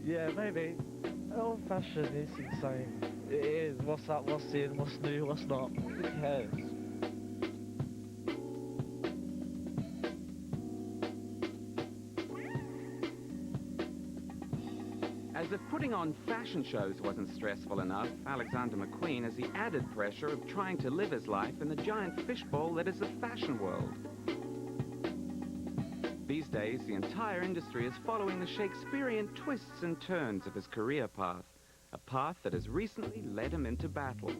Yeah, maybe. Oh, fashion is insane. It is. What's up, what's in, what's new, what's not. Who cares? As if putting on fashion shows wasn't stressful enough, Alexander McQueen has the added pressure of trying to live his life in the giant fishbowl that is the fashion world. These days, the entire industry is following the Shakespearean twists and turns of his career path, a path that has recently led him into battle.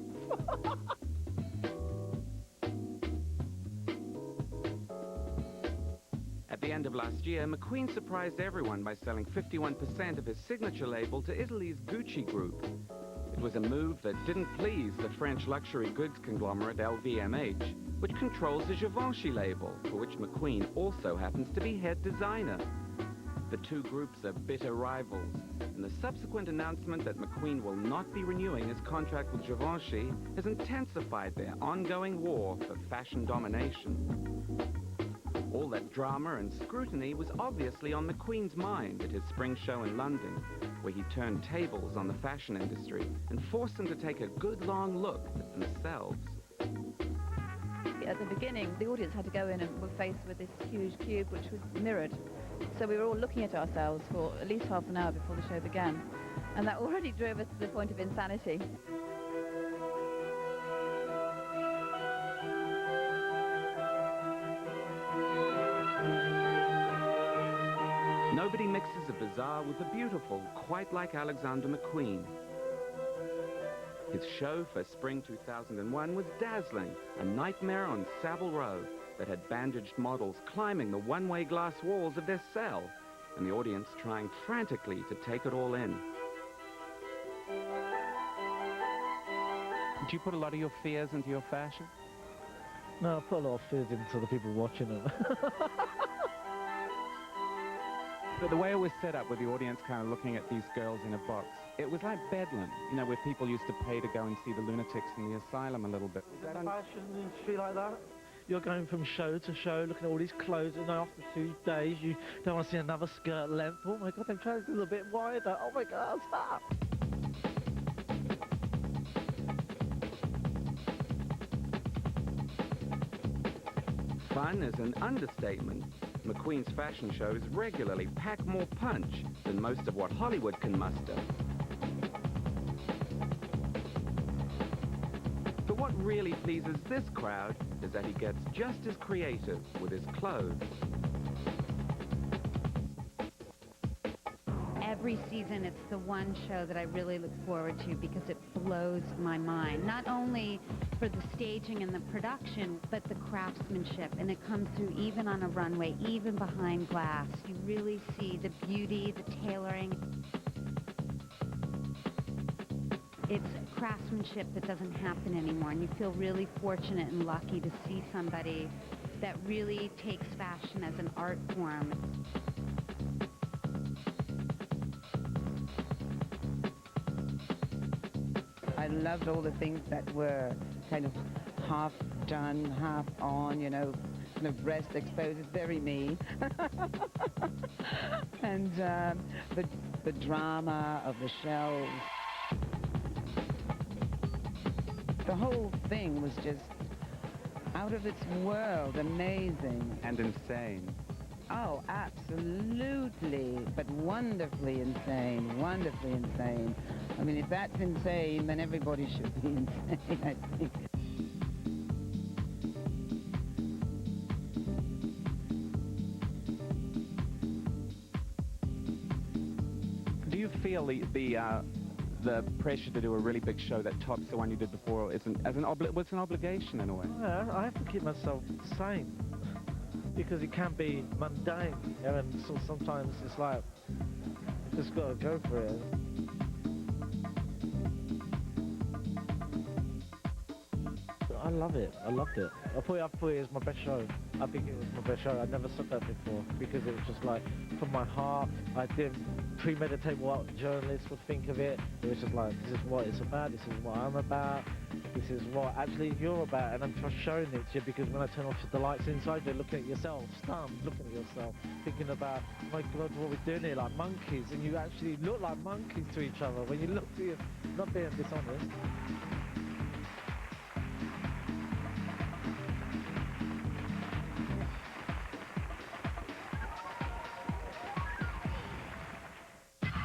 At the end of last year, McQueen surprised everyone by selling 51% of his signature label to Italy's Gucci group. It was a move that didn't please the French luxury goods conglomerate LVMH, which controls the Givenchy label, for which McQueen also happens to be head designer. The two groups are bitter rivals, and the subsequent announcement that McQueen will not be renewing his contract with Givenchy has intensified their ongoing war for fashion domination. All that drama and scrutiny was obviously on McQueen's mind at his spring show in London, where he turned tables on the fashion industry and forced them to take a good long look at themselves. At the beginning, the audience had to go in and were faced with this huge cube which was mirrored. So we were all looking at ourselves for at least half an hour before the show began. And that already drove us to the point of insanity. Nobody mixes the bizarre with the beautiful, quite like Alexander McQueen. His show for spring 2001 was dazzling, a nightmare on Savile Row that had bandaged models climbing the one-way glass walls of their cell, and the audience trying frantically to take it all in. Do you put a lot of your fears into your fashion? No, I put a lot of fears into the people watching them. But the way it was set up with the audience kind of looking at these girls in a box, it was like Bedlam, you know, where people used to pay to go and see the lunatics in the asylum a little bit. Is that fashion industry like that? You're going from show to show, looking at all these clothes, and after 2 days, you don't want to see another skirt length. Oh my God, they've tried to do a little bit wider. Oh my God, stop! Fun is an understatement. McQueen's fashion shows regularly pack more punch than most of what Hollywood can muster. But what really pleases this crowd is that he gets just as creative with his clothes. Every season, it's the one show that I really look forward to because it blows my mind. Not only for the staging and the production, but the craftsmanship. And it comes through even on a runway, even behind glass. You really see the beauty, the tailoring. It's craftsmanship that doesn't happen anymore. And you feel really fortunate and lucky to see somebody that really takes fashion as an art form. I loved all the things that were kind of half done, half on, you know, kind of breast exposed. It's very me. And the drama of the shells. The whole thing was just out of its world, amazing. And insane. Oh, absolutely, but wonderfully insane, wonderfully insane. I mean, if that's insane, then everybody should be insane, I think. Do you feel the pressure to do a really big show that tops the one you did before was an obligation in a way? Yeah, I have to keep myself sane because it can be mundane, you know, and so sometimes it's like you just got to go for it. I love it. I loved it. I thought it was my best show. I think it was my best show. I never said that before because it was just like from my heart. I didn't premeditate what journalists would think of it. It was just like, this is what it's about. This is what I'm about. this is what actually you're about, and I'm just showing it to you because when I turn off the lights inside, you're looking at yourself, stunned, looking at yourself, thinking about, my God, what we're doing here, like monkeys, and you actually look like monkeys to each other when you look to you, not being dishonest.